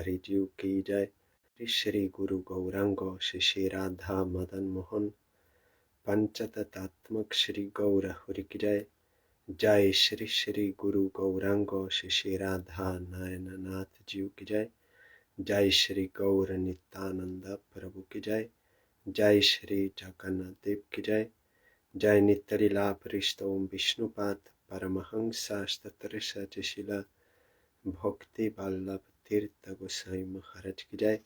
हरि जीव की जय। श्री गुरु गौरांग श्री श्री राधा मदन मोहन पंचतत्वात्मक श्री गौर हरि की जय। जय श्री श्री गुरु गौरांग श्री श्री राधा नारायण नाथ जीव की जय। जय श्री गौर नित्यानंद प्रभु की जय। जय श्री जगन्नाथ देव की जय। जय नित्यलीला परिष्ठ ओम विष्णुपाद परमहंस शिला भक्ति वल्लभ तीर्थ गोसाई महाराज की जय।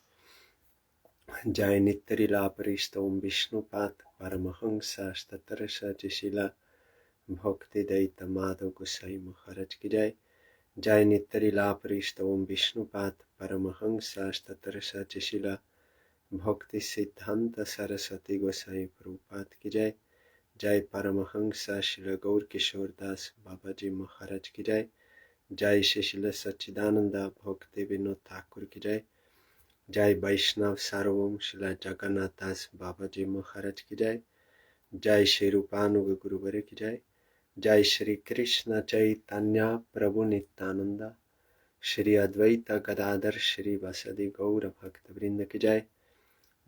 जय नित्यलीला परिष्ठ ओम विष्णुपाद परमहंस शिला भक्ति दैत माधव गोसाई महाराज की जय। जय नित्यलीला परिष्ठ ओम विष्णुपाद परमहंस शिला भक्ति सिद्धांत सरस्वती गोसाई प्रभुपाद की जय। जय परमहंस श्री गौर किशोर दास बाबा जी महाराज की जय। जय श्री सच्चिदानंद भक्ति विनोद ठाकुर की जय। जय वैष्णव सार्वभौम श्री जगन्नाथ दास बाबा जी महाराज की जय। जय श्री रूपानुग गुरुवर की जय। जय श्री कृष्ण चैतन्य प्रभु नित्यानंद श्री अद्वैत गदाधर श्री वसदि गौर भक्त वृंद की जय।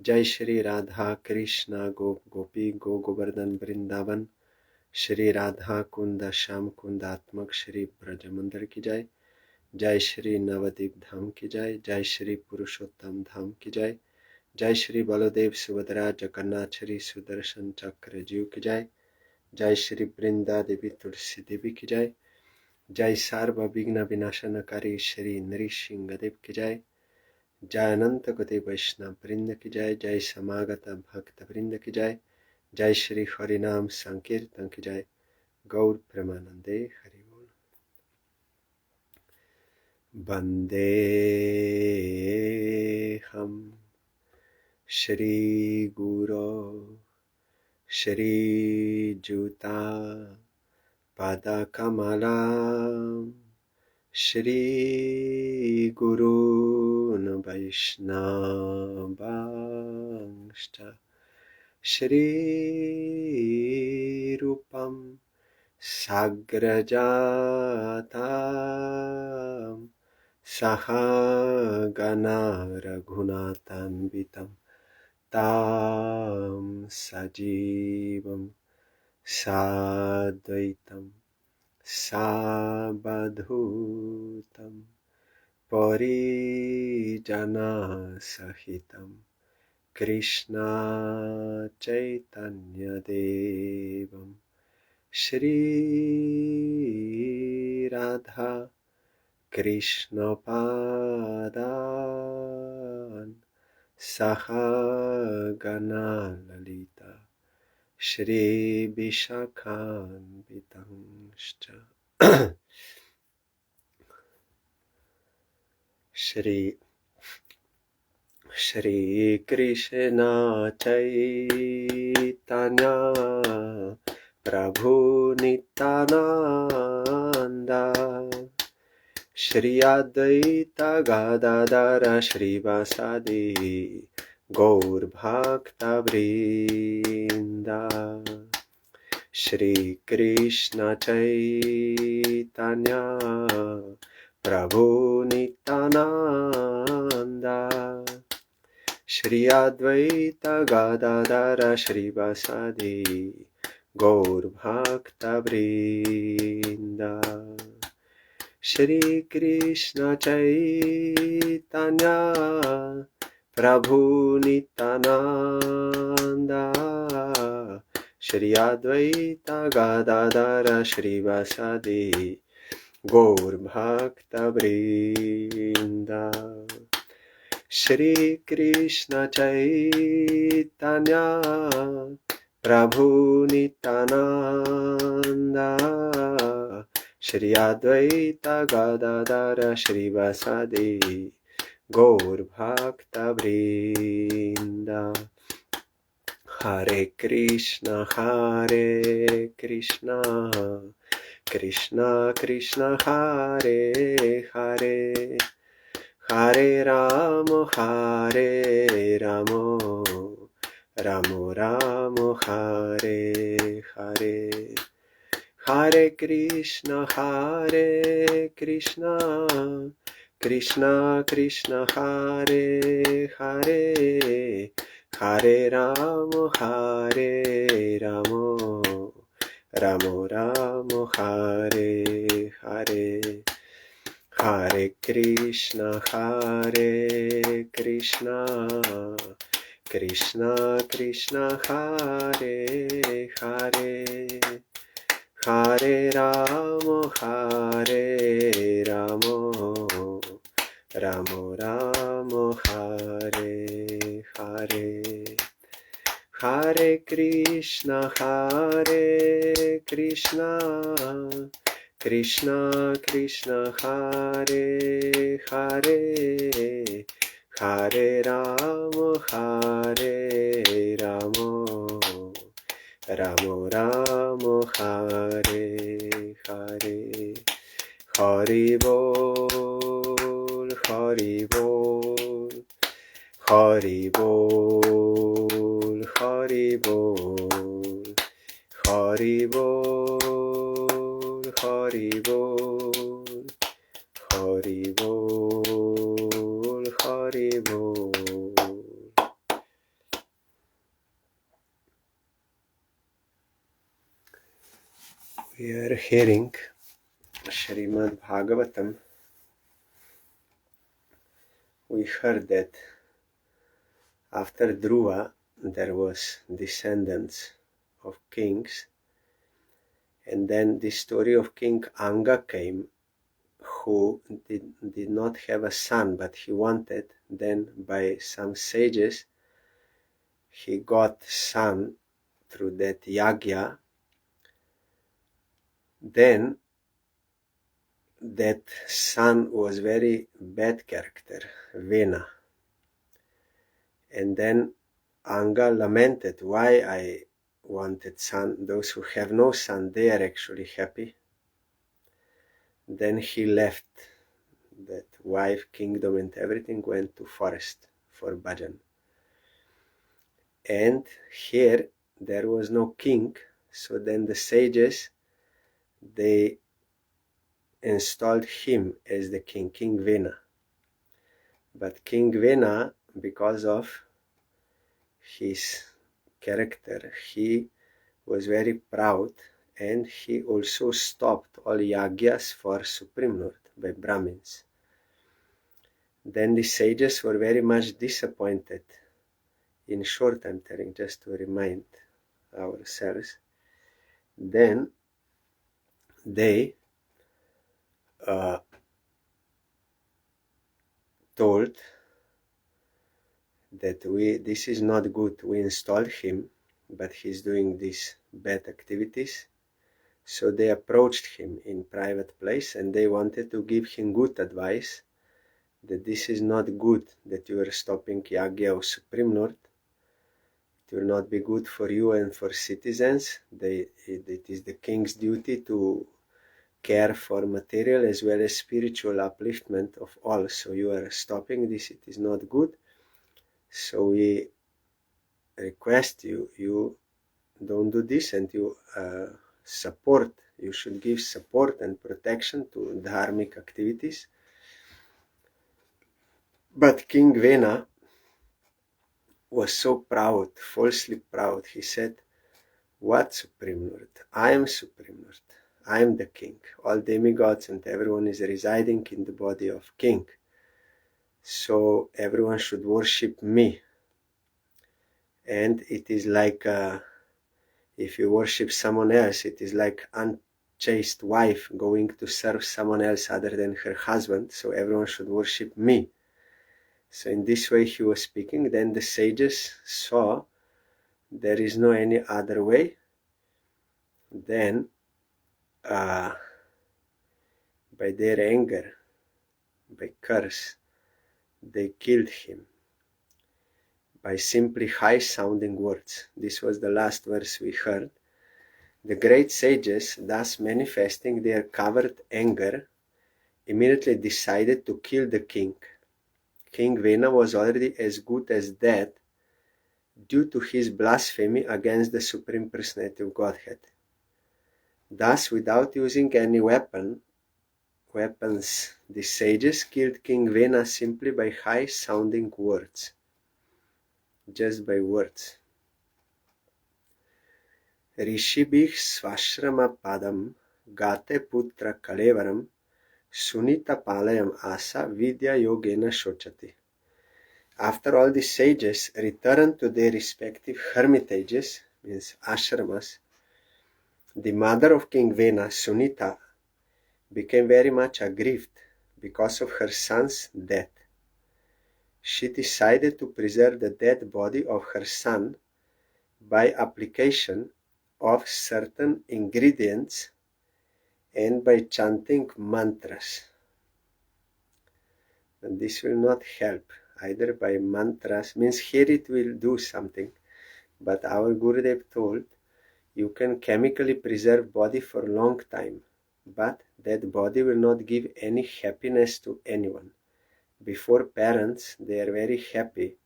जय श्री राधा कृष्ण गोप गोपी गो गोवर्धन वृंदावन श्री राधा कुंद श्याम कुंदात्मक श्री ब्रज मंदिर की जय। जय श्री नवद्वीप धाम की जय। जय श्री पुरुषोत्तम धाम की जय। जय श्री बलदेव सुभद्रा जगन्नाथ श्री सुदर्शन चक्र जीव की जय। जय श्री वृंदा देवी तुलसी देवी की जय। जय सर्व विघ्न विनाशनकारी श्री नृसिंह देव की जय। जय अनंत कोटि वैष्णव वृंद की जय। जय समागत भक्त वृंद की जय। जय श्री हरिनाम संकीर्तन की जय। गौर प्रेमानंदे हरि बोल। वंदे हम श्री गुरो श्री जुता पद कमला श्री गुरून् वैष्णवांश्च श्री रूपं साग्रजातं सहगना रघुनाथान्वितं तं सजीवं साद्वैतं सावधूतं परिजनसहितं कृष्ण चैतन्य देवं श्री राधा कृष्ण पादान् सहगना ललिता श्री विशाखान्वितांश्च श्री कृष्ण चैतन्य प्रभु नित्यानंद श्री अद्वैत गदाधर श्रीवासादि गौर भक्त वृंद श्री कृष्ण चैतन्य प्रभु नित्यानंद श्री अद्वैत गदाधर श्रीवासादि गौर भक्त वृंद श्री कृष्ण चैतन्य प्रभु नित्यानंद श्री अद्वैत गदाधर श्रीवासादि गौर भक्त वृंद श्री कृष्ण चैतन्य प्रभु नित्यानंद श्री अद्वैत गदाधर श्रीवासादि गौर भक्त वृंद हरे Krishna Krishna Krishna Hare Hare Hare Ram Ram Ram Ram Hare Hare Hare Krishna Krishna Krishna Hare Hare Hare Ramo Ramo Ramo Hare Hare Hare Krishna Krishna Krishna Hare Hare Hare Ramo Ramo Ramo Hare Hare Hare Krishna Krishna Krishna Hare Hare Hare Ramo Ramo Ramo Hare Hare Hari Bol Hari Bol Hari Bol Hari Bol Hari Bol Hari Bol Hari Bol Hari Bol. We are hearing SRIMAD BHAGAVATAM. We heard that after Dhruva there was descendants of kings, and then the story of King Anga came, who did not have a son, but he wanted. Then by some sages he got son through that yagya. Then that son was very bad character, Vena. And then Anga lamented, why I wanted son. Those who have no son, they are actually happy. Then he left that wife, kingdom and everything, went to forest for bhajan. And here there was no king, so then the sages, they installed him as the king, King Vena. But King Vena, because of his character, he was very proud, and he also stopped all yagyas for Supreme Lord by Brahmins. Then the sages were very much disappointed. In short, I'm telling just to remind ourselves. Then they told that this is not good. We installed him, but he's doing these bad activities. So they approached him in private place, and they wanted to give him good advice, that this is not good, that you are stopping yagya of Supreme Lord. It will not be good for you and for citizens. It is the king's duty to care for material as well as spiritual upliftment of all. So you are stopping this, it is not good. So we request you don't do this, and you you should give support and protection to dharmic activities. But King Vena was so proud, falsely proud. He said, what Supreme Lord? I am Supreme Lord. I am the king. All demigods and everyone is residing in the body of king. So everyone should worship me. And it is like, if you worship someone else, it is like unchaste wife going to serve someone else other than her husband. So everyone should worship me. So in this way he was speaking. Then the sages saw there is no any other way. Then by their anger, by curse, they killed him by simply high-sounding words. This was the last verse we heard. The great sages, thus manifesting their covered anger, immediately decided to kill the king. King Vena was already as good as dead due to his blasphemy against the Supreme Personality of Godhead. Thus, without using any weapon, weapons. The sages killed King Vena simply by high-sounding words. Just by words. Rishibih svashrama padam gate putra kalevaram sunita palayam asa vidya yogena shochati. After all the sages returned to their respective hermitages, means ashramas, the mother of King Vena, Sunita, became very much aggrieved because of her son's death. She decided to preserve the dead body of her son by application of certain ingredients and by chanting mantras. And this will not help either by mantras, means here it will do something, but our Gurudev told you can chemically preserve body for a long time, but that body will not give any happiness to anyone. Before parents, they are very happy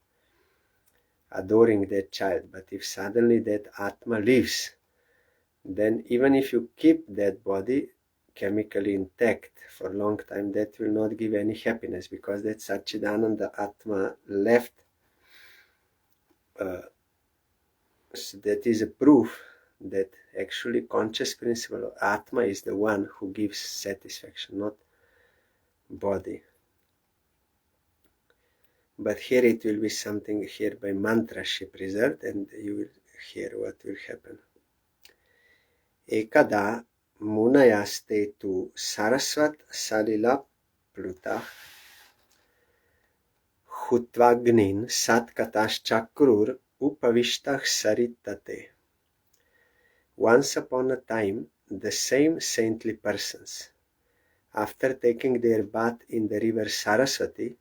adoring their child, but if suddenly that Atma leaves, then even if you keep that body chemically intact for a long time, that will not give any happiness, because that Satchidananda Atma left. So that is a proof that actually conscious principle of Atma is the one who gives satisfaction, not body. But here it will be something here by mantra she preserved, and you will hear what will happen. Ekada munayaste tu sarasvat salila pluta hutvagnin satkatash chakrur upavishtah saritate. Once upon a time, the same saintly persons, after taking their bath in the river Saraswati,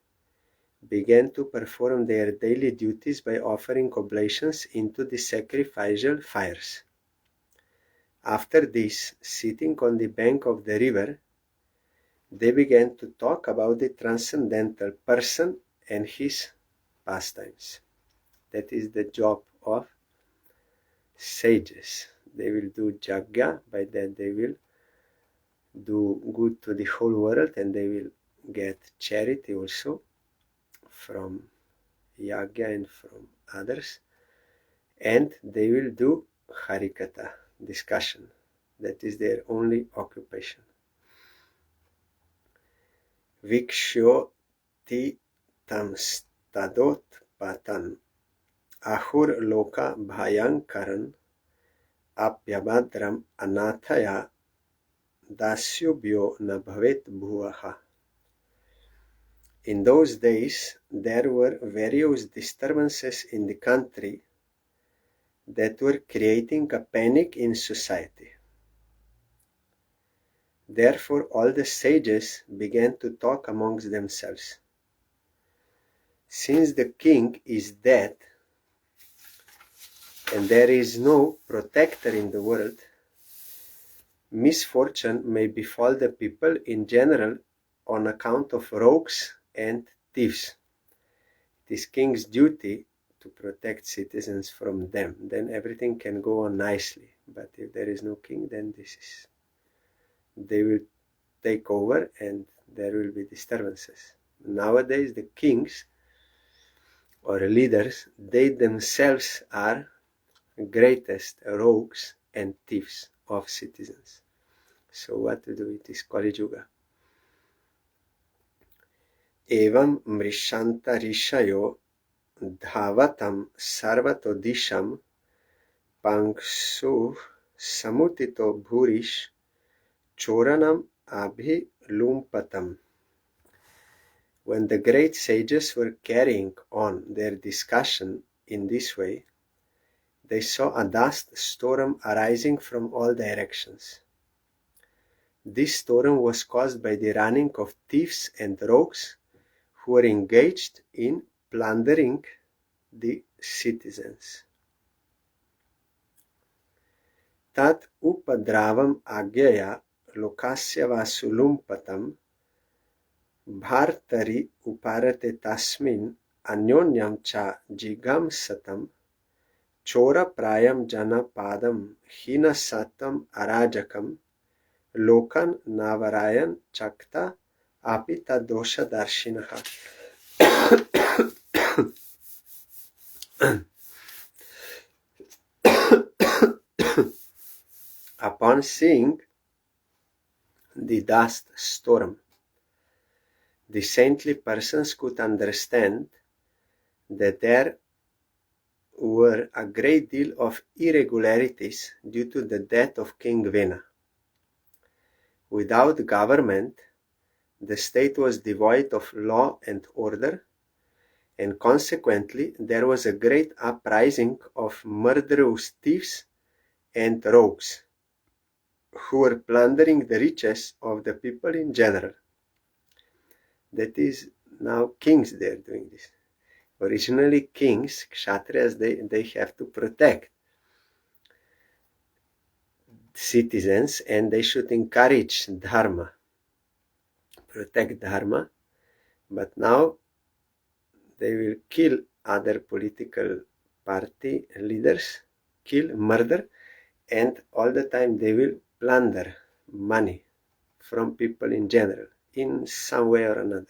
began to perform their daily duties by offering oblations into the sacrificial fires. After this, sitting on the bank of the river, they began to talk about the transcendental person and his pastimes. That is the job of sages. They will do jagya, by that they will do good to the whole world, and they will get charity also from yagya and from others, and they will do harikatha, discussion. That is their only occupation. Vikshoti tam stadot patan ahur loka bhayankaran apyabhadram anathaya dasyubhyo na bhavet bhuvaha. In those days, there were various disturbances in the country that were creating a panic in society. Therefore, all the sages began to talk amongst themselves. Since the king is dead and there is no protector in the world, misfortune may befall the people in general on account of rogues and thieves. It is king's duty to protect citizens from them. Then everything can go on nicely. But if there is no king, then they will take over and there will be disturbances. Nowadays, the kings or leaders, they themselves are greatest rogues and thieves of citizens. So what to do? It is Kali Yuga. Evam mrishanta rishayo dhavatam sarvatodisham panksu samutito bhurish choranam abhilumpatam. When the great sages were carrying on their discussion in this way, they saw a dust storm arising from all directions. This storm was caused by the running of thieves and rogues who were engaged in plundering the citizens. Tat upadravam agyaya lokasya vasulumpatam bhartari uparate tasmin anyonyam cha jigam satam chora prayam jana padam hina satam arajakam Lokan Navarayan Chakta Apita Dosha Darshinaha. Upon seeing the dust storm, the saintly persons could understand that there were a great deal of irregularities due to the death of King Vena. Without government, the state was devoid of law and order, and consequently there was a great uprising of murderous thieves and rogues, who were plundering the riches of the people in general. That is, now kings they are doing this. Originally kings, kshatriyas, they have to protect citizens, and they should encourage dharma, protect dharma, but now they will kill other political party leaders, kill, murder, and all the time they will plunder money from people in general, in some way or another,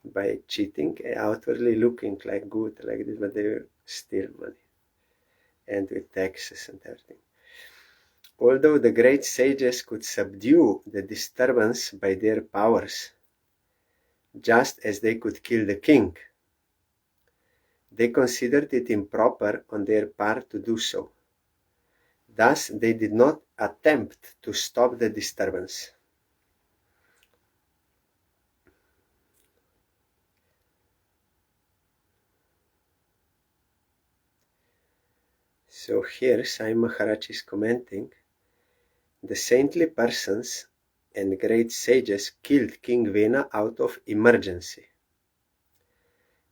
by cheating, outwardly looking like good, like this, but they will steal money, and with taxes and everything. Although the great sages could subdue the disturbance by their powers, just as they could kill the king, they considered it improper on their part to do so. Thus, they did not attempt to stop the disturbance. So here Sai Maharaj is commenting, the saintly persons and great sages killed King Vena out of emergency,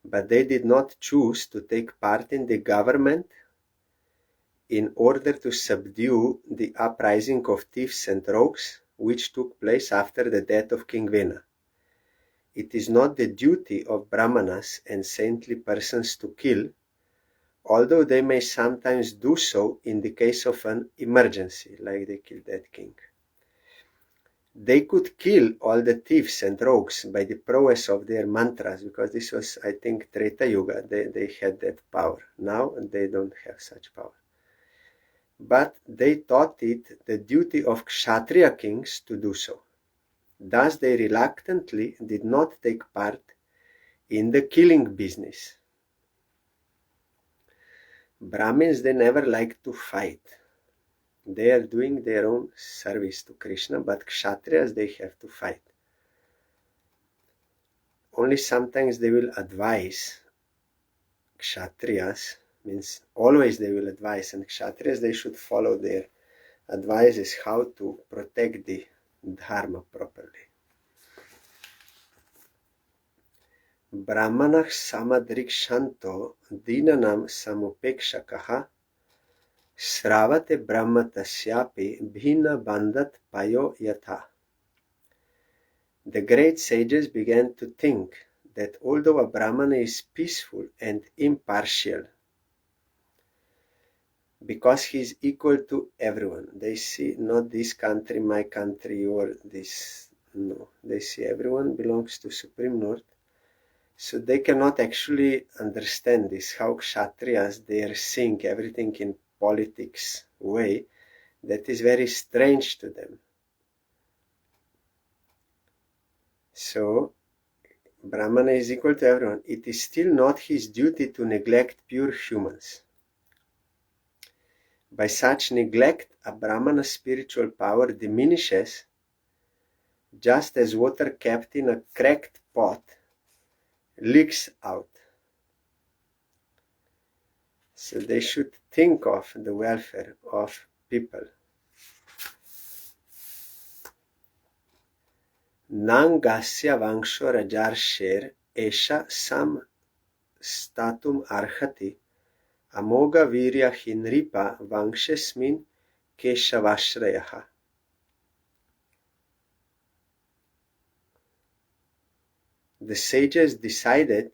but they did not choose to take part in the government in order to subdue the uprising of thieves and rogues which took place after the death of King Vena. It is not the duty of brahmanas and saintly persons to kill, although they may sometimes do so in the case of an emergency, like they killed that king. They could kill all the thieves and rogues by the prowess of their mantras, because this was, I think, Treta Yuga. They had that power. Now they don't have such power. But they thought it the duty of Kshatriya kings to do so. Thus they reluctantly did not take part in the killing business. Brahmins, they never like to fight. They are doing their own service to Krishna, but Kshatriyas, they have to fight. Only sometimes they will advise. Kshatriyas means always they will advise, and Kshatriyas, they should follow their advices how to protect the dharma properly. Brahmanah samadrikshanto dinanam samupekshakaha Sravate Brahma tasyapi bhina bandhat payo yatha. The great sages began to think that although a Brahmana is peaceful and impartial, because he is equal to everyone, they see not this country, my country, or this, no, they see everyone belongs to Supreme Lord. So they cannot actually understand this, how Kshatriyas, they are seeing everything in politics way that is very strange to them. So Brahmana is equal to everyone. It is still not his duty to neglect pure humans. By such neglect, a Brahmana's spiritual power diminishes, just as water kept in a cracked pot leaks out. So they should think of the welfare of people. Nangasya vangsho rajarsher esha sam statum arhati amoga virya hinripa vangshesmin keshavashrayaha. The sages decided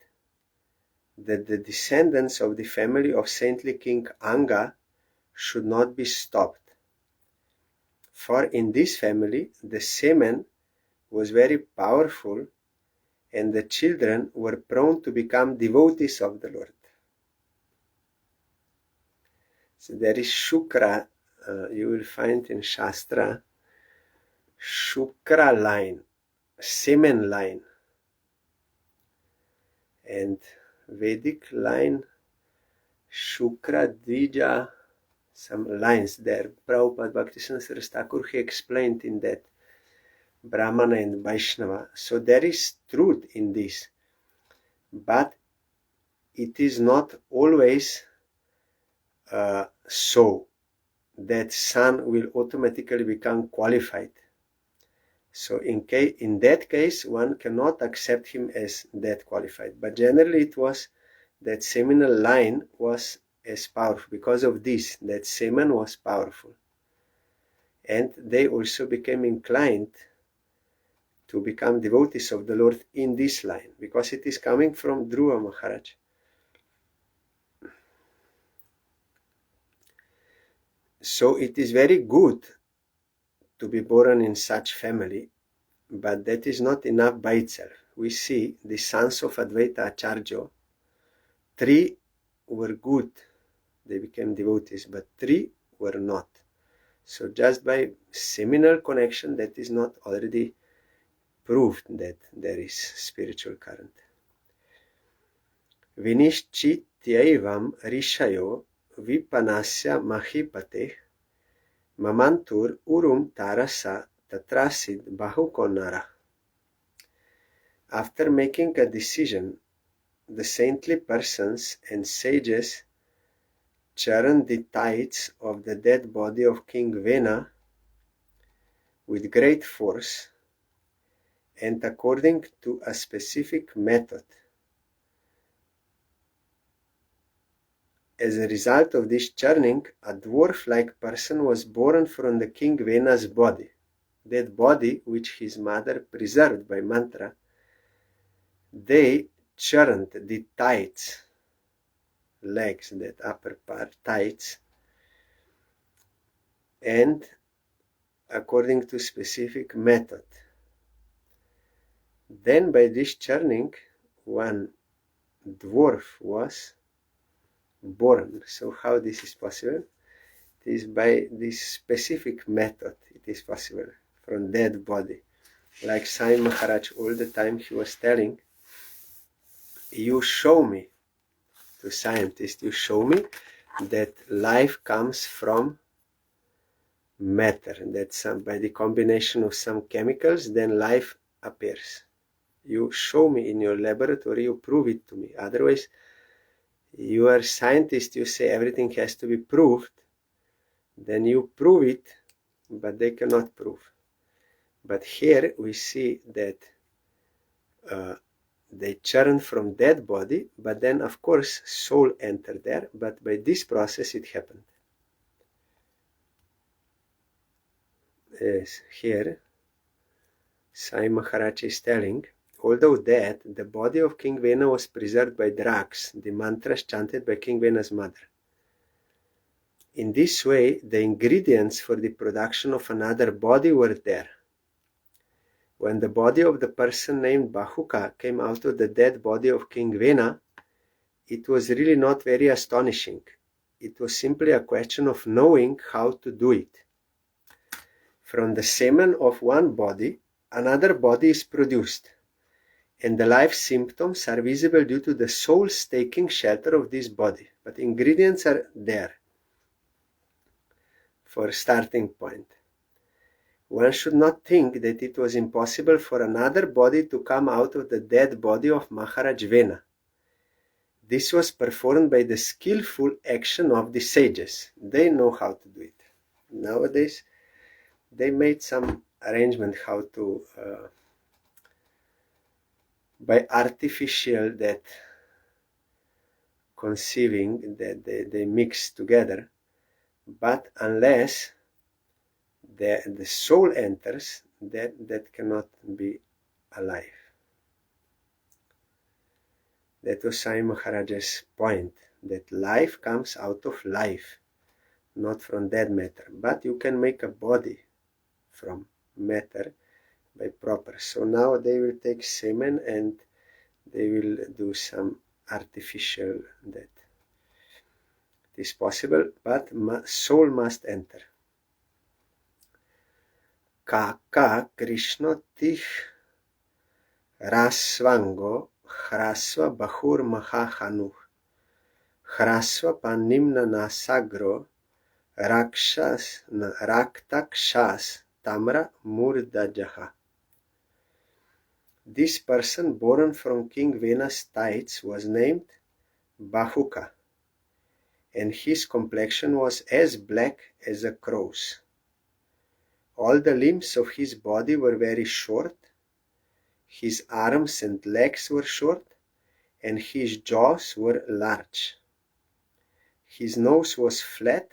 that the descendants of the family of saintly King Anga should not be stopped. For in this family, the semen was very powerful and the children were prone to become devotees of the Lord. So there is Shukra, you will find in Shastra, Shukra line, semen line, and Vedic line, Shukra Dvija, some lines there. Prabhupada Bhaktisiddhanta Saraswati Thakur, he explained in that Brahmana and Vaishnava. So there is truth in this, but it is not always so that son will automatically become qualified. So in that case, one cannot accept him as that qualified. But generally it was that seminal line was as powerful. Because of this, that semen was powerful. And they also became inclined to become devotees of the Lord in this line, because it is coming from Dhruva Maharaj. So it is very good to be born in such family, but that is not enough by itself. We see the sons of Advaita Acharya, 3 were good, they became devotees, but 3 were not. So just by seminal connection, that is not already proved that there is spiritual current. Vinishchityaivam rishayo vipanasya mahipate mamantur urum tarasa tatrasid bahukonara. After making a decision, the saintly persons and sages churned the tides of the dead body of King Vena with great force and according to a specific method. As a result of this churning, a dwarf-like person was born from the King Vena's body, that body which his mother preserved by mantra. They churned the tides, legs, that upper part, tides, and according to specific method. Then by this churning, one dwarf was born. So how this is possible? It is by this specific method it is possible, from dead body. Like Sai Maharaj all the time he was telling, you show me, to scientists, you show me that life comes from matter, that by the combination of some chemicals, then life appears. You show me in your laboratory, you prove it to me. Otherwise, you are scientist, you say everything has to be proved, then you prove it, but they cannot prove. But here we see that they churn from dead body, but then of course soul entered there, but by this process it happened. Yes, here Sai Maharaj is telling, although dead, the body of King Vena was preserved by drugs, the mantras chanted by King Vena's mother. In this way, the ingredients for the production of another body were there. When the body of the person named Bahuka came out of the dead body of King Vena, it was really not very astonishing. It was simply a question of knowing how to do it. From the semen of one body, another body is produced, and the life symptoms are visible due to the soul's taking shelter of this body. But ingredients are there for a starting point. One should not think that it was impossible for another body to come out of the dead body of Maharaj Vena. This was performed by the skillful action of the sages. They know how to do it. Nowadays, they made some arrangement how to, by artificial that conceiving, that they mix together, but unless the soul enters, that cannot be alive. That was Sai Maharaj's point, that life comes out of life, not from dead matter. But you can make a body from matter by proper. So now they will take semen and they will do some artificial that. It is possible, but soul must enter. Kaka Krishna tich Rasvango Hrasva Bahur Mahahanu Hrasva Panimna Nasagro Raktakshas Tamra Murdajaha. This person born from King Vena's tides was named Bahuka, and his complexion was as black as a crow's. All the limbs of his body were very short, his arms and legs were short, and his jaws were large. His nose was flat,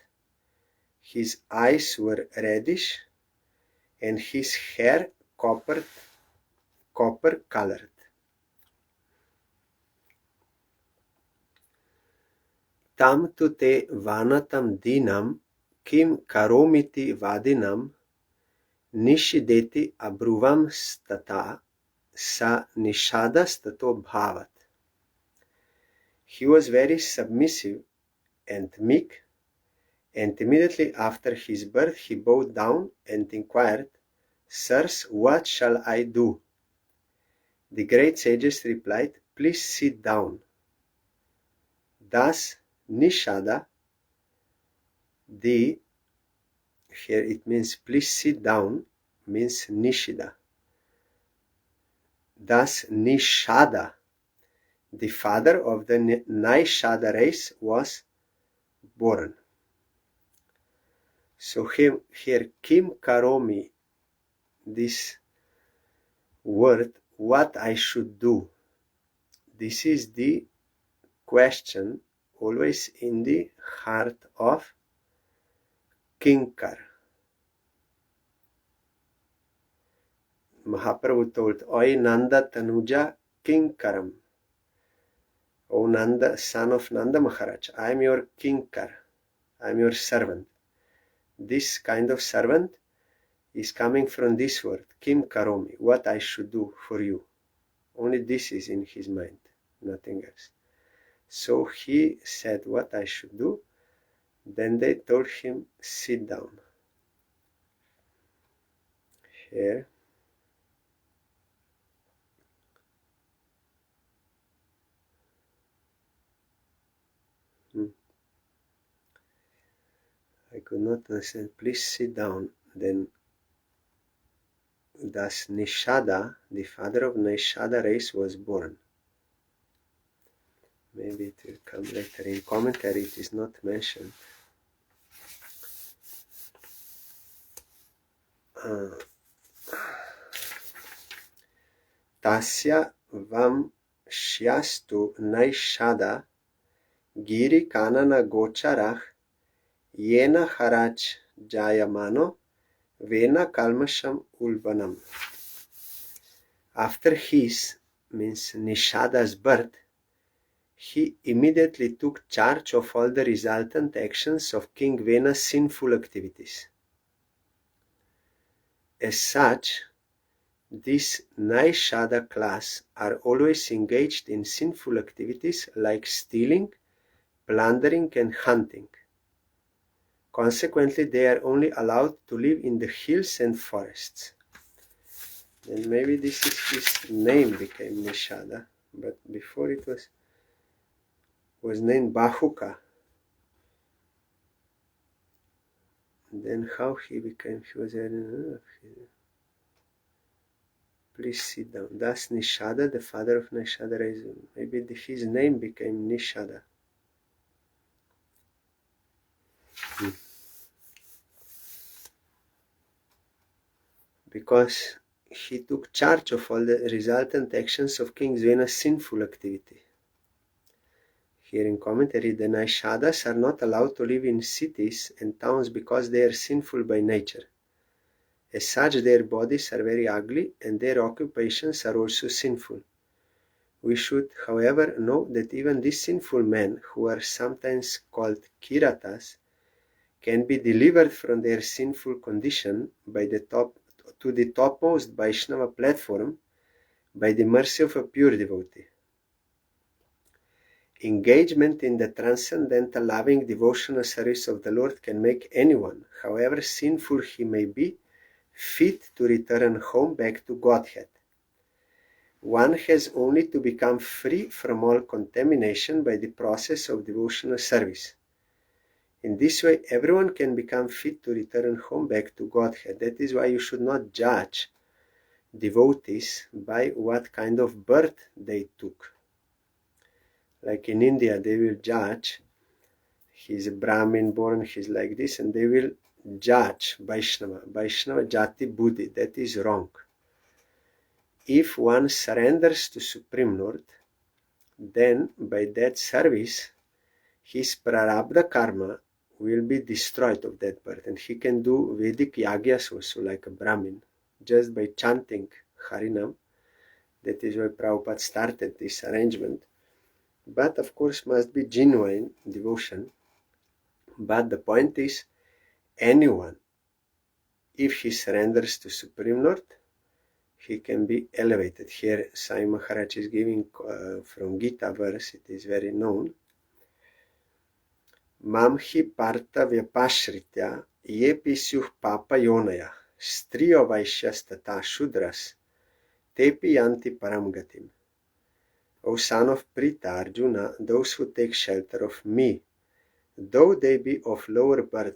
his eyes were reddish, and his hair copper-colored. Tam tu te vanatam dinam kim karomiti vadinam nishideti abruvam stata sa nishada stato bhavat. He was very submissive and meek, and immediately after his birth he bowed down and inquired, Sirs, what shall I do? The great sages replied, Please sit down. Thus, Nishada, here it means please sit down, means Nishida. Thus, Nishada, the father of the Naishada race, was born. So here, Kim Karomi, this word, what I should do. This is the question always in the heart of Kinkar. Mahaprabhu told, Oi Nanda Tanuja Kinkaram. O Nanda, son of Nanda Maharaj, I am your Kinkar, I am your servant. This kind of servant is coming from this word, Kim Karomi, what I should do for you. Only this is in his mind, nothing else. So he said what I should do. Then they told him, sit down. Here. I could not understand. Please sit down. Then thus Nishada, the father of Nishada race, was born. Maybe it will come later. In commentary it is not mentioned. Tasya vam shyastu Naishada giri kanana gocharach yena harach jayamano vena kalmasham ulvanam. After his, means Nishada's birth, he immediately took charge of all the resultant actions of King Vena's sinful activities. As such, this Naishada class are always engaged in sinful activities like stealing, plundering, and hunting. Consequently, they are only allowed to live in the hills and forests. Then maybe this is his name became Nishada, but before it was named Bahuka. Then how he became, he was please sit down. Thus Nishada, the father of Nishada, maybe his name became Nishada. Because he took charge of all the resultant actions of King Vena's sinful activity. Here in commentary, the Naishadas are not allowed to live in cities and towns because they are sinful by nature. As such, their bodies are very ugly and their occupations are also sinful. We should, however, know that even these sinful men, who are sometimes called Kiratas, can be delivered from their sinful condition by to the topmost Vaishnava platform by the mercy of a pure devotee. Engagement in the transcendental loving devotional service of the Lord can make anyone, however sinful he may be, fit to return home back to Godhead. One has only to become free from all contamination by the process of devotional service. In this way, everyone can become fit to return home back to Godhead. That is why you should not judge devotees by what kind of birth they took. Like in India, they will judge, he's a Brahmin born, he's like this, and they will judge Vaishnava Jati Buddhi. That is wrong. If one surrenders to Supreme Lord, then by that service, his prarabdha karma will be destroyed of that birth, and he can do Vedic yagyas also like a Brahmin, just by chanting Harinam. That is why Prabhupada started this arrangement. But of course must be genuine devotion. But the point is, anyone, if he surrenders to Supreme Lord, he can be elevated. Here Sai Maharaj is giving from Gita verse, it is very known. Mamhi parta vyapashritya ye pisyuh papa yonaya striyo vaishyas tata shudras tepi yanti param gatim. O son of Prita Arjuna, those who take shelter of me, though they be of lower birth,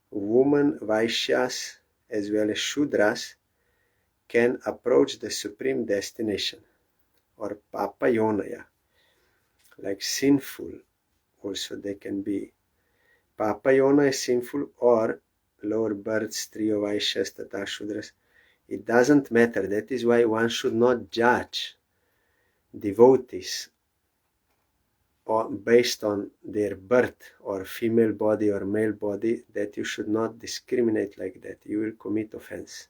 women, Vaishyas, as well as Shudras, can approach the supreme destination, or Papa Yonaya, like sinful. Also they can be Papa Yona is sinful, or lower births, Triyo Vaishyas, Tata Shudras. It doesn't matter. That is why one should not judge devotees or based on their birth or female body or male body. That you should not discriminate like that. You will commit offense.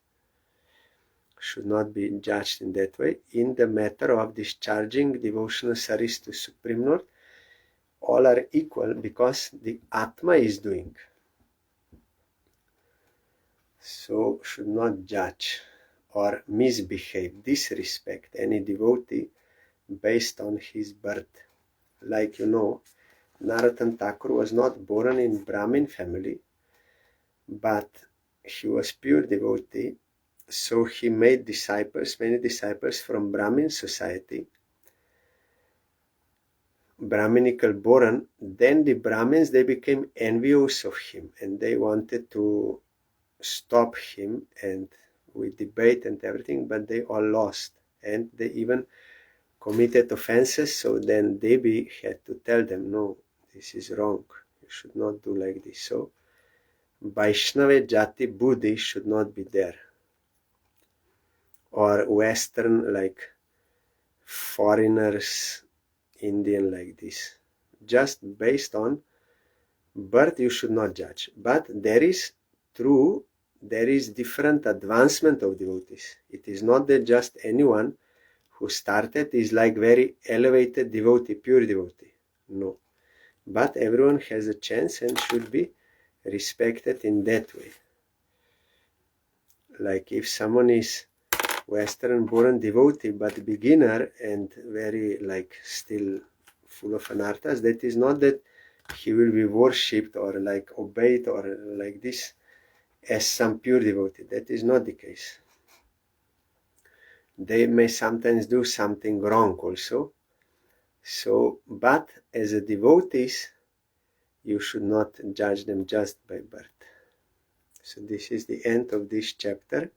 Should not be judged in that way. In the matter of discharging devotional service to Supreme Lord, all are equal because the Atma is doing. So should not judge or misbehave, disrespect any devotee based on his birth. Like you know, Narottam Thakur was not born in Brahmin family, but he was pure devotee, so he made disciples, many disciples from Brahmin society, Brahminical born. Then the Brahmins, they became envious of him and they wanted to stop him, and we debate and everything, but they all lost, and they even committed offenses. So then Devi had to tell them, no, this is wrong, you should not do like this. So Vaishnava Jati Buddhi should not be there, or Western, like foreigners, Indian, like this. Just based on birth you should not judge. But there is different advancement of devotees. It is not that just anyone who started is like very elevated devotee, pure devotee. No. But everyone has a chance and should be respected in that way. Like if someone is Western born devotee but beginner and very like still full of anarthas, that is not that he will be worshipped or like obeyed or like this as some pure devotee. That is not the case. They may sometimes do something wrong also. So, but as a devotees, you should not judge them just by birth. So this is the end of this chapter.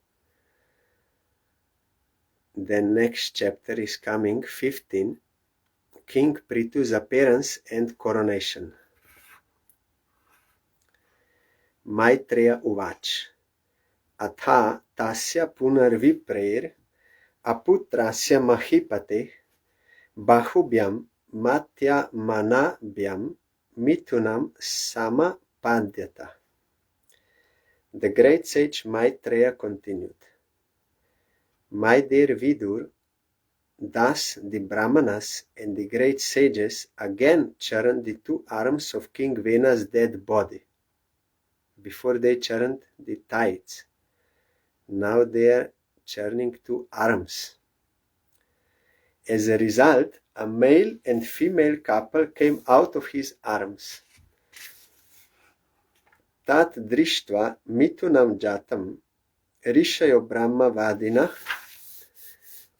The next chapter is coming, 15, King Prithu's appearance and coronation. Maitreya Uvach. Atha tasya punarviprair aputrasya mahipate bahubhyam matya manabhyam mitunam samapadyata. The great sage Maitreya continued, my dear Vidur, thus the Brahmanas and the great sages again churned the two arms of King Vena's dead body. Before they churned the tides. Now they are churning to arms. As a result, a male and female couple came out of his arms. Tat drishtva mitunam jatam rishayo brahma vadinah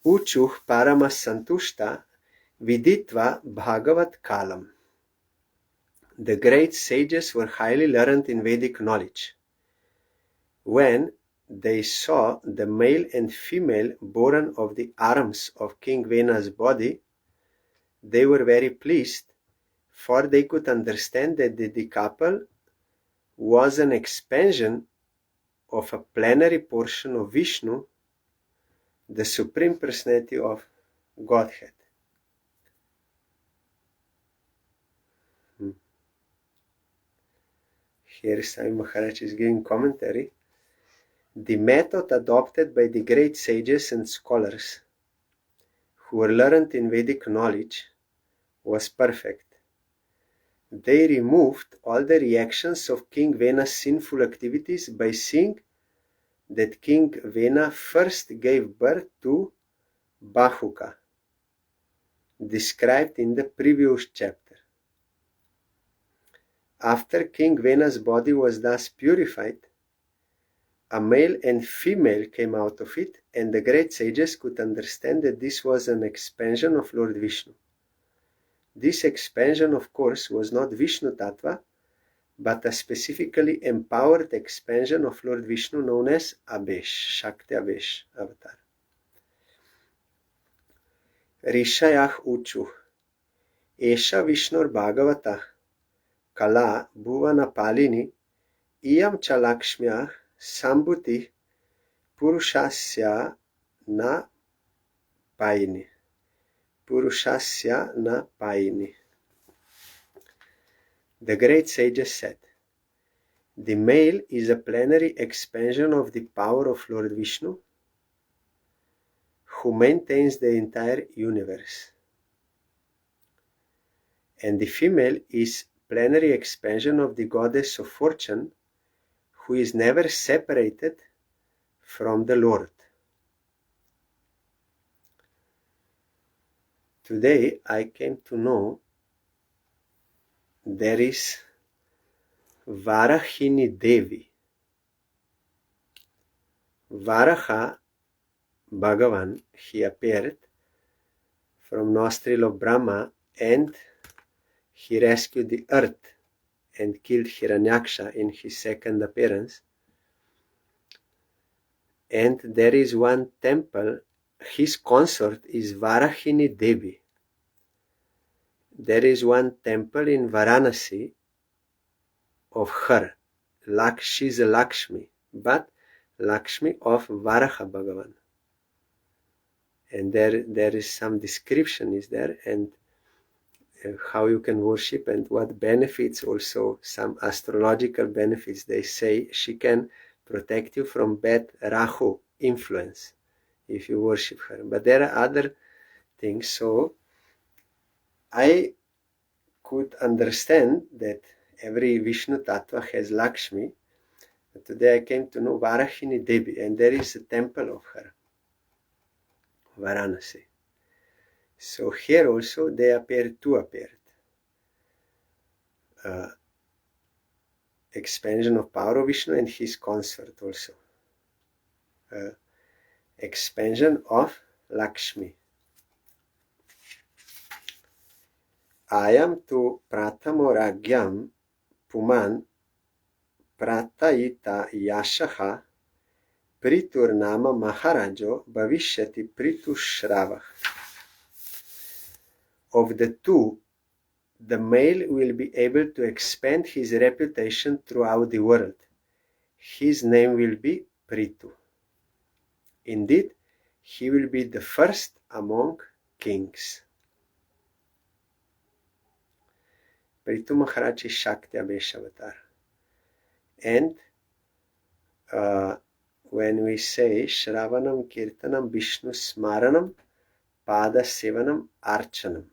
uchuh parama santushta viditva bhagavat kalam. The great sages were highly learned in Vedic knowledge. When they saw the male and female born of the arms of King Vena's body, they were very pleased, for they could understand that the couple was an expansion of a plenary portion of Vishnu, the Supreme Personality of Godhead. Here Swami Maharaj is giving commentary. The method adopted by the great sages and scholars who were learned in Vedic knowledge was perfect. They removed all the reactions of King Vena's sinful activities by seeing that King Vena first gave birth to Bahuka, described in the previous chapter. After King Vena's body was thus purified, a male and female came out of it, and the great sages could understand that this was an expansion of Lord Vishnu. This expansion, of course, was not Vishnu Tattva, but a specifically empowered expansion of Lord Vishnu known as Abesh, Shakti Abesh avatar. Rishayah Uchu Esha Vishnur Bhagavatah Kala Bhuvana Palini Iyam Chalakshmyah Sambhuti Purushasya Na Paini. Purushasya Na Paini. The great sages said, the male is a plenary expansion of the power of Lord Vishnu, who maintains the entire universe. And the female is plenary expansion of the goddess of fortune, who is never separated from the Lord. Today I came to know there is Varahini Devi. Varaha Bhagavan, he appeared from nostril of Brahma, and he rescued the earth and killed Hiranyaksha in his second appearance. And there is one temple, his consort is Varahini Devi. There is one temple in Varanasi of her. She is a Lakshmi, but Lakshmi of Varaha Bhagavan. And there is some description is there, and how you can worship and what benefits, also some astrological benefits. They say she can protect you from bad Rahu influence if you worship her. But there are other things. So I could understand that every Vishnu Tattva has Lakshmi. But today I came to know Varahini Devi, and there is a temple of her, Varanasi. So here also they appeared. Expansion of power of Vishnu and his consort also. Expansion of Lakshmi. Ayam tu pratamo ragyam puman pratayita yashaha priturnama maharajo bhavishyati pritushravah. Of the two, the male will be able to expand his reputation throughout the world. His name will be Pritu. Indeed, he will be the first among kings. Pritu Maharaj is Shakti Abesh avatar. And when we say Shravanam Kirtanam Vishnu Smaranam Pada Sevanam Archanam,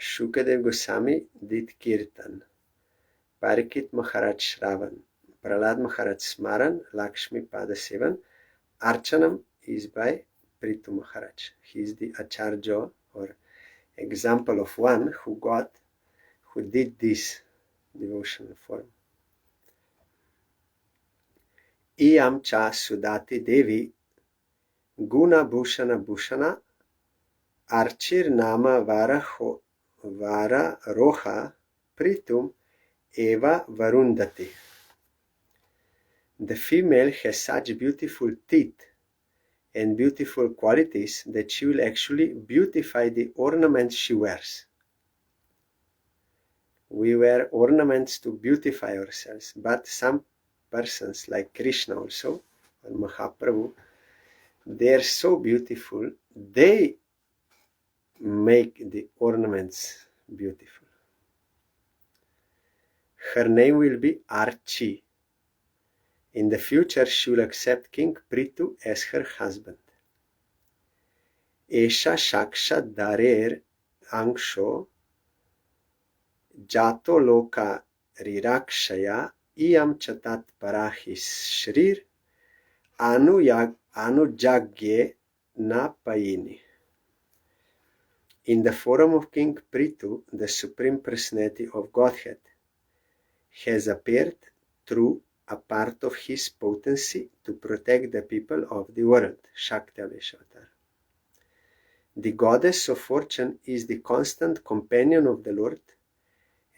Shukadev Goswami did Kirtan. Parikit Maharaj Shravan, Prahlad Maharaj Smaran, Lakshmi Pada Sevan. Archanam is by Prithu Maharaj. He is the Acharya or example of one who did this devotional form. Iyam cha Sudati Devi Guna Bhushana Bhushana Archir Nama Vara Roha Pritum Eva Varundati. The female has such beautiful teeth and beautiful qualities that she will actually beautify the ornaments she wears. We wear ornaments to beautify ourselves, but some persons like Krishna also, and Mahaprabhu, they are so beautiful, they make the ornaments beautiful. Her name will be Archi. In the future, she will accept King Prithu as her husband. Esha Shakshat Darer Angsho Jato Loka Rirakshaya Iyam Chatat Parahis Shrir Anujagye Napayini. In the form of King Prithu, the Supreme Personality of Godhead has appeared through a part of his potency to protect the people of the world, Shakti Aveshavatar. The goddess of fortune is the constant companion of the Lord,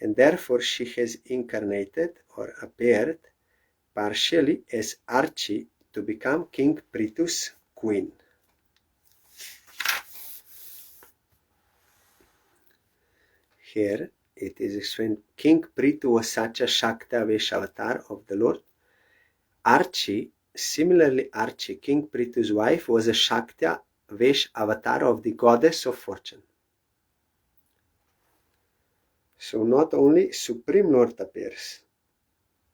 and therefore she has incarnated or appeared partially as Archi to become King Prithu's queen. Here it is explained, King Prithu was such a Shakti Aveshavatar of the Lord. Archi, similarly Archi, King Prithu's wife, was a Shakti Vesh avatar of the goddess of fortune. So not only Supreme Lord appears,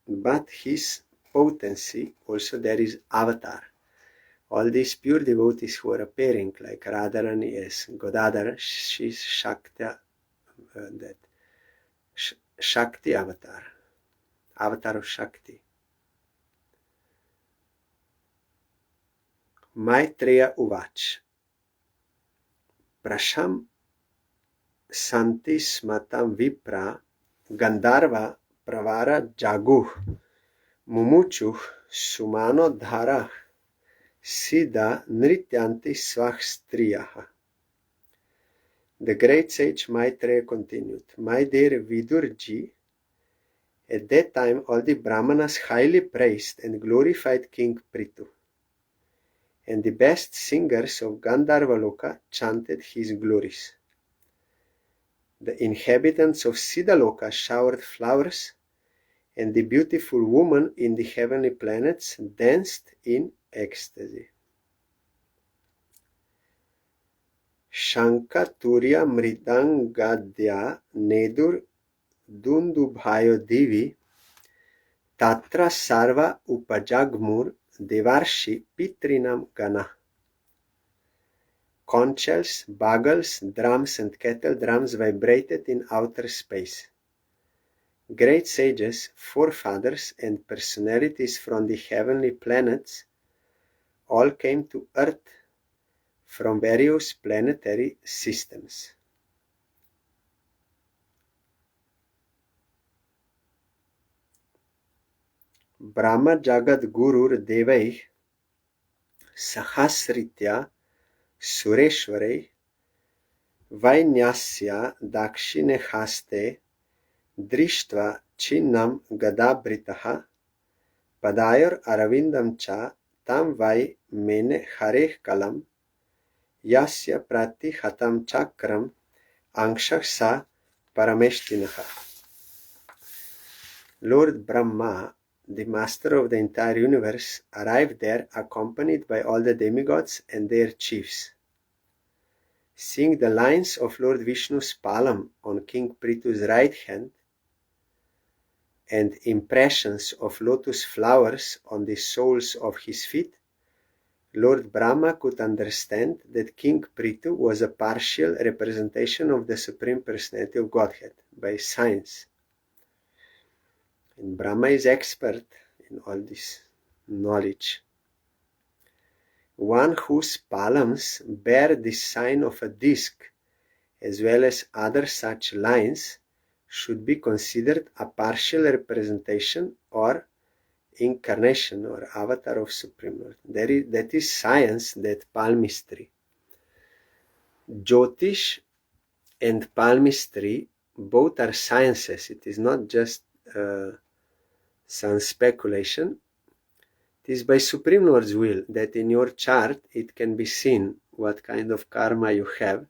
but his potency also there is avatar. All these pure devotees who are appearing, like Radharani as Godadara, she's Shakti, Shakti avatar, avatar of Shakti. Maitreya Uvach Prasham Santi Smatam Vipra Gandharva Pravara Jaguh Mumuchuh Sumano Dharah Siddha Nrityanti Svah Striyaha. The great sage Maitreya continued, my dear Vidurji, at that time all the Brahmanas highly praised and glorified King Prithu, and the best singers of Gandharvaloka chanted his glories. The inhabitants of Siddhaloka showered flowers, and the beautiful women in the heavenly planets danced in ecstasy. Shankaturya Mridangadya Nedur Dundubhayo Divi Tatra Sarva Upajagmur Devarshi Pitrinam Gana. Conch shells, bagels, drums, and kettle drums vibrated in outer space. Great sages, forefathers, and personalities from the heavenly planets all came to Earth from various planetary systems. Brahma Jagat Gurur Devaih Sahasritya Sureshwarei Vainyasya Dakshine Haste Drishtva Chinnam Gadabritaha Padayor Aravindam Cha Tam Vai Mene Hareh Kalam Yasya Prati Hatam Chakram Angshak Sa Parameshtinaha. Lord Brahma, the master of the entire universe, arrived there accompanied by all the demigods and their chiefs. Seeing the lines of Lord Vishnu's palam on King Prithu's right hand and impressions of lotus flowers on the soles of his feet, Lord Brahma could understand that King Prithu was a partial representation of the Supreme Personality of Godhead by science. And Brahma is expert in all this knowledge. One whose palms bear the sign of a disc, as well as other such lines, should be considered a partial representation or incarnation or avatar of Supreme Lord. That is science, that palmistry. Jyotish and palmistry both are sciences. It is not just some speculation. It is by Supreme Lord's will that in your chart it can be seen what kind of karma you have.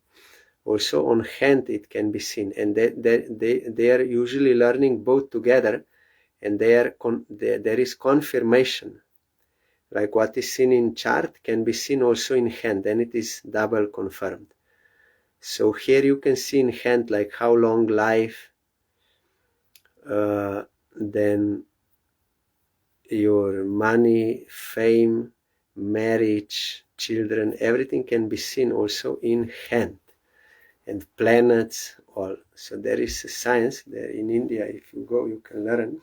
Also on hand it can be seen, and they are usually learning both together, and there is confirmation. Like what is seen in chart can be seen also in hand, and it is double confirmed. So here you can see in hand like how long life, then your money, fame, marriage, children, everything can be seen also in hand, and planets, all. So there is a science there in India. If you go, you can learn.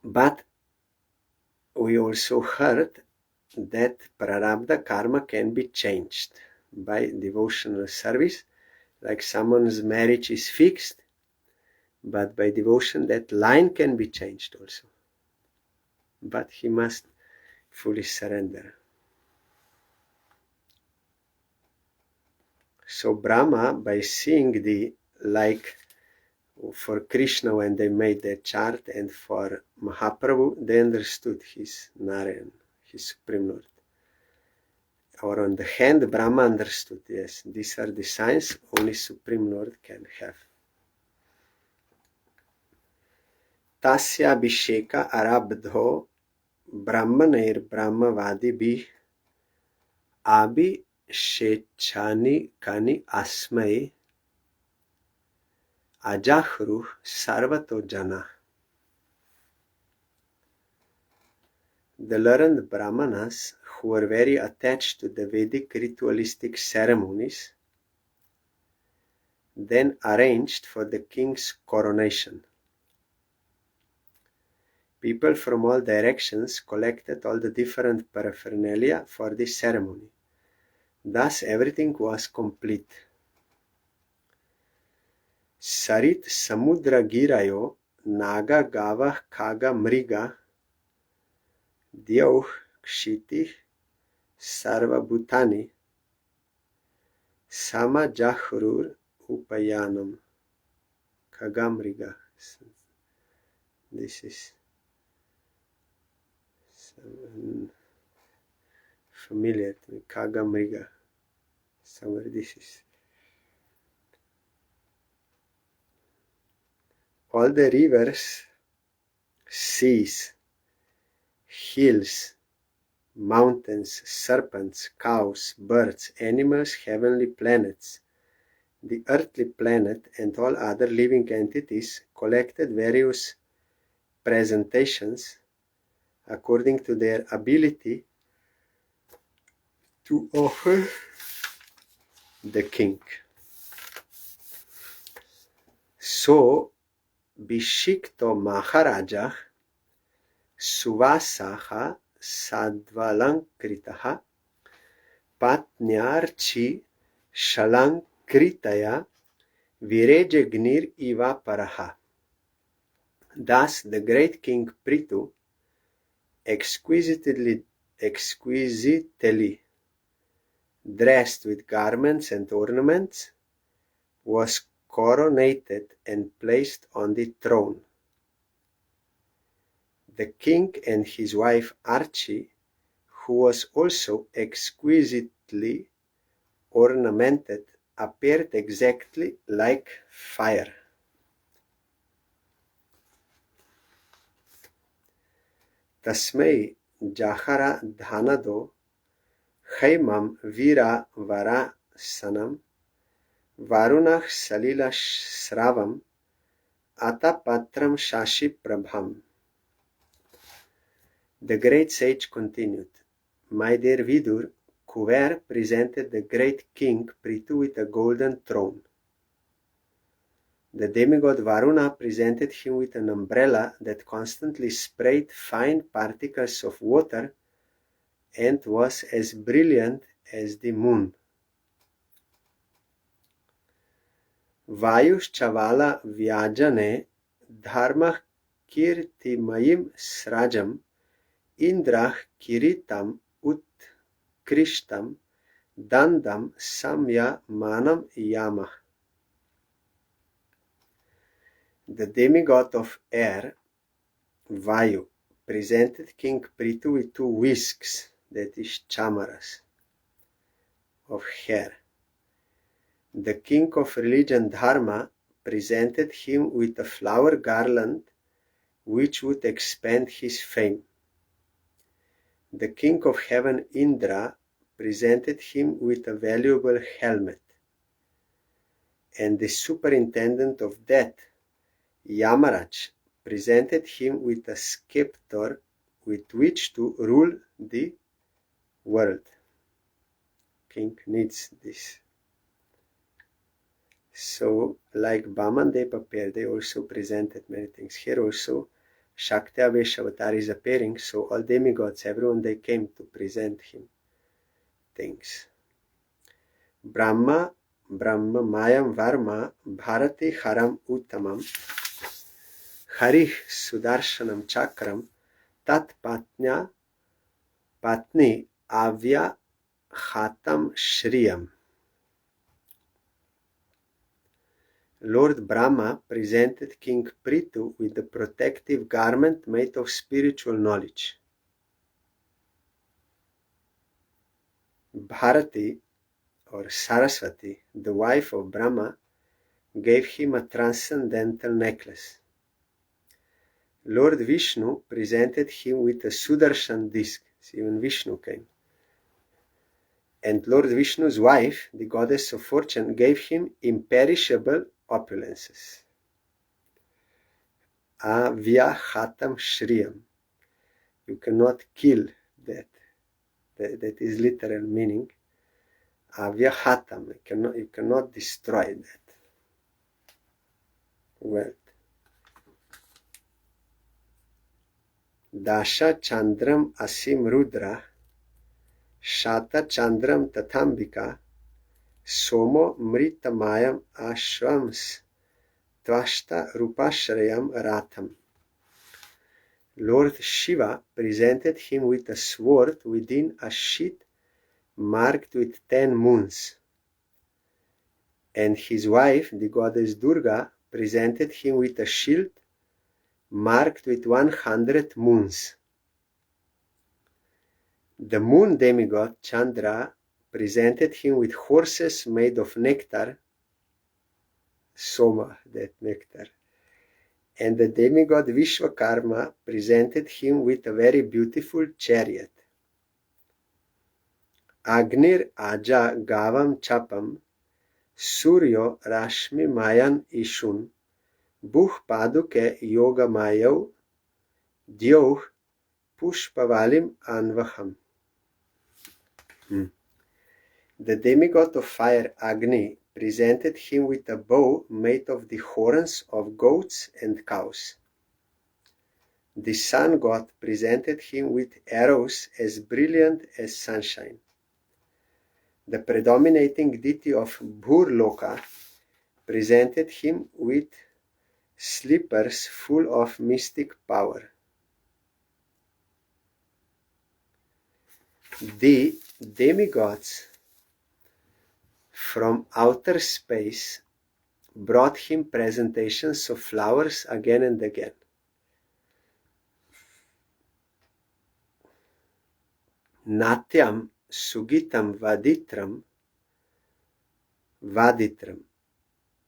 But we also heard that prarabdha karma can be changed by devotional service. Like someone's marriage is fixed, but by devotion that line can be changed also. But he must fully surrender. So Brahma, by seeing the, like for Krishna when they made their chart, and for Mahaprabhu, they understood his Narayan, his Supreme Lord. Or on the hand, Brahma understood, yes, these are the signs only Supreme Lord can have. Tasya abhisheka arabdho brahmanair brahmavadibhi abhishechani kani asmai ajahru sarvato jana. The learned Brahmanas, who were very attached to the Vedic ritualistic ceremonies, then arranged for the king's coronation. People from all directions collected all the different paraphernalia for this ceremony. Thus everything was complete. Sarit samudra girayo naga gava kaga mriga Dyauh kshiti sarva bhutani sama jahrur upayanam kagamriga. This is familiar to me. Kagamriga. Somewhere this is. All the rivers, seas, hills, mountains, serpents, cows, birds, animals, heavenly planets, the earthly planet, and all other living entities collected various presentations according to their ability to offer the king. So, Bishikto Maharaja Suvasaha Sadvalankritaha Patnyarchi Shalankritaya Virejagnir Iva Paraha. Thus the great king Prithu, exquisitely dressed with garments and ornaments, was coronated and placed on the throne. The king and his wife Archie, who was also exquisitely ornamented, appeared exactly like fire. Tasmai Jahara Dhanado Haimam Vira Varasanam Varunah Salila Sravam Atapatram Shashi Prabham. The great sage continued, My dear Vidur, Kuver presented the great king Prithu with a golden throne. The demigod Varuna presented him with an umbrella that constantly sprayed fine particles of water and was as brilliant as the moon. Vayushchavala Vyajane Dharma Kirtimayim Srajam Indrah Kiritam Utkrishtam Dandam Samya Manam Yamah. The demigod of air, Vayu, presented King Prithu with 2 whisks, that is chamaras, of hair. The king of religion, Dharma, presented him with a flower garland which would expand his fame. The king of heaven, Indra, presented him with a valuable helmet. And the superintendent of death, Yamaraj, presented him with a scepter with which to rule the world. King needs this. So, like Baman Dev appeared, they also presented many things. Here also, Shakti Avesh Avatar is appearing, so all demigods, everyone, they came to present him things. Brahma Mayam Varma Bharati Haram Uttamam Harih Sudarshanam Chakram Tat Patni Avya Khatam Shriyam. Lord Brahma presented King Prithu with the protective garment made of spiritual knowledge. Bharati, or Saraswati, the wife of Brahma, gave him a transcendental necklace. Lord Vishnu presented him with a Sudarshan disc. See, even Vishnu came. And Lord Vishnu's wife, the goddess of fortune, gave him imperishable opulences. Avyahatam Shriyam. You cannot kill that. That is literal meaning. Avyahatam. You cannot destroy that wealth. Dasha Chandram Asim Rudra Shata Chandram Tathambika Somo Mritamayam Ashwams Tvashta Rupashrayam Ratham. Lord Shiva presented him with a sword within a sheath marked with 10 moons. And his wife, the goddess Durga, presented him with a shield marked with 100 moons. The moon demigod Chandra presented him with horses made of nectar, Soma, that nectar. And the demigod Vishwakarma presented him with a very beautiful chariot. Agnir Aja Gavam Chapam Suryo Rashmi Mayan Ishun Buh Paduke Yoga Mayav Dyoh Pushpavalim Anvaham. The demigod of fire Agni presented him with a bow made of the horns of goats and cows. The sun god presented him with arrows as brilliant as sunshine. The predominating deity of Bhurloka presented him with slippers full of mystic power. The demigods from outer space brought him presentations of flowers again and again. Natyam Sugitam Vaditram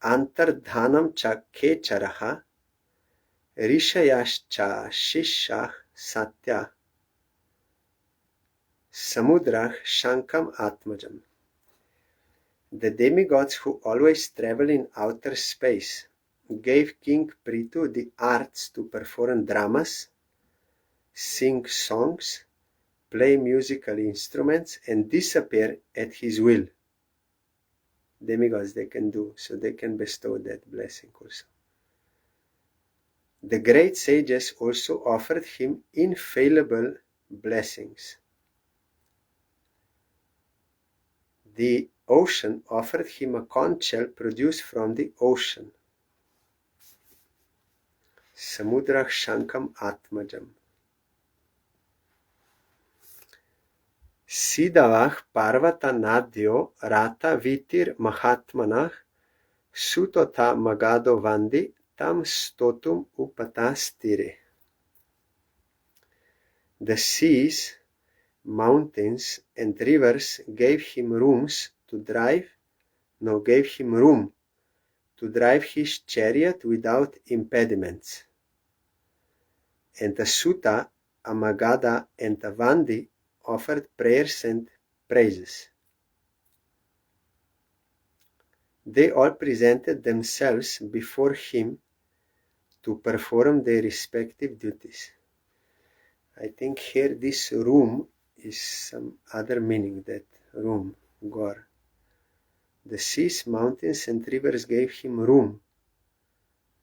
Antardhanam Cha Kecharaha Rishayascha Shishah Satya Samudrah Shankam Atmajam. The demigods who always travel in outer space gave King Prithu the arts to perform dramas, sing songs, play musical instruments, and disappear at his will. demigods they can do, so they can bestow that blessing also. The great sages also offered him infallible blessings. The ocean offered him a conch shell produced from the ocean. Samudrah Shankam Atmajam. Sidavah Parvata Nadyo Rata Vitir Mahatmanah Sutota Magado Vandi Tam Stotum Upatastire. The seas, mountains, and rivers gave him room to drive his chariot without impediments. And the Sutta, a Magadha, and a Vandi offered prayers and praises. They all presented themselves before him to perform their respective duties. I think here this room is some other meaning, that room, Gor. The seas, mountains, and rivers gave him room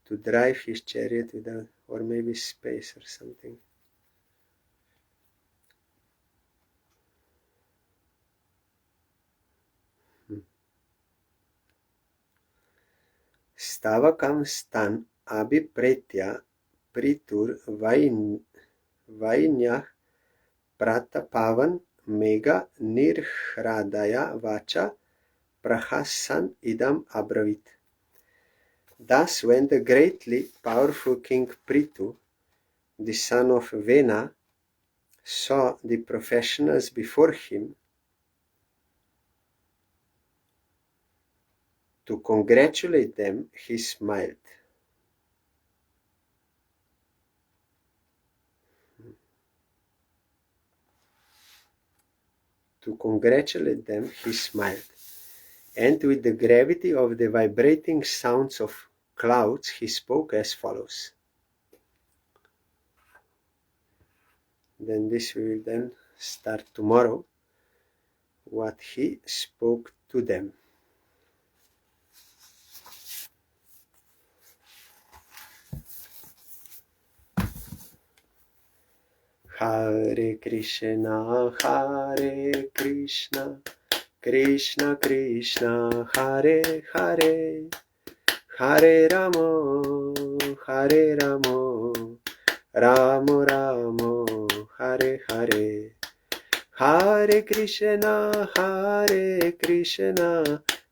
to drive his chariot without, or maybe space or something. Stavakam stan abhipretya pritur vainyah pratapavan mega nirhradaya vacha prahasan idam abravit. Thus, when the greatly powerful king Prithu, the son of Vena, saw the professionals before him, to congratulate them, he smiled. To congratulate them, he smiled. And with the gravity of the vibrating sounds of clouds, he spoke as follows. Then this we will then start tomorrow, what he spoke to them. Hare Krishna, Krishna Krishna, Hare Hare, Hare Ramo, Ramo Ramo, Hare Hare. Hare Krishna,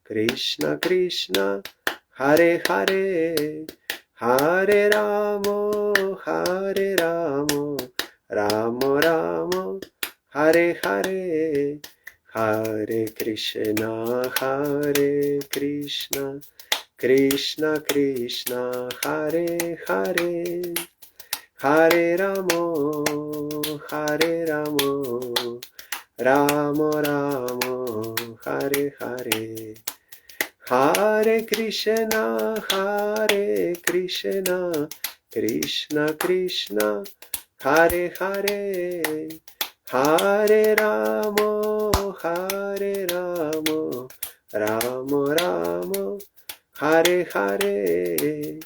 Krishna Krishna, Hare Hare, Hare Ramo, Ramo Ramo, Hare Hare. Hare Krishna, Krishna Krishna, Hare Hare, Hare Ramo, Ramo Ramo, Hare Hare. Hare Krishna, Krishna Krishna, Hare Hare, Hare Ramo, Ramo Ramo, Hare Hare.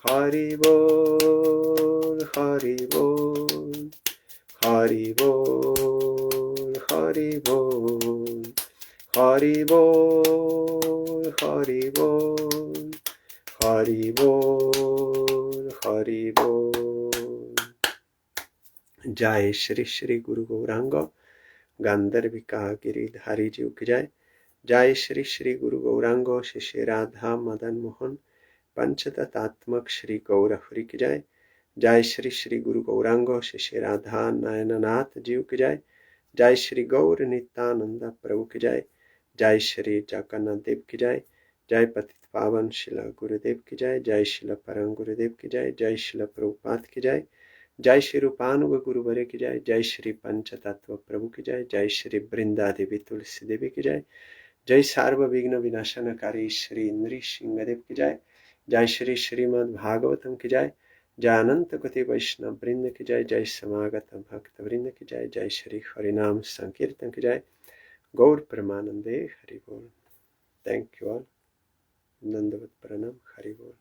Hari Bol, Hari Bol, Hari Bol, Hari Bol, Hari Bol, Hari Bol, Hari Bol, Hari Bol. Jai Shri Shri Guru Gauranga Gandharvika Giridhari Ji ki Jai. Jai Shri Shri Guru Gauranga Shri Radha Madan Mohan Panchatatatmak Shri Gaurahari ki Jai. Jai Shri Shri Guru Gauranga Shri Radha Nayananath Ji ki Jai. Jai Shri Gaur Nityananda Prabhu ki Jai. Jai Shri Jagannath Dev ki Jai. Jai Patit Pavan Shila Gurudev ki Jai. Jai Shila Parang Gurudev ki Jai. Jai Shila Prabhupada ki Jai. Jai Shri Rupanuga Guru Vare ki Jai. Jai Shri Panchatattva Prabhu ki Jai. Jai Shri Brinda Devi Tulsi Devi ki Jai. Jai Sarva Vigna Vinashanakari Shri Nri Shingadev ki Jai. Jai Shri Srimad Bhagavatam ki Jai. Jai Ananta Koti Vaishnav Vrinda ki Jai. Jai Samagata Bhakta Vrinda ki Jai. Jai Shri Harinam Sankirtan ki Jai. Gaur Pramanande Hari Bol. Thank you all. Dandavat Pranam. Hari Bol.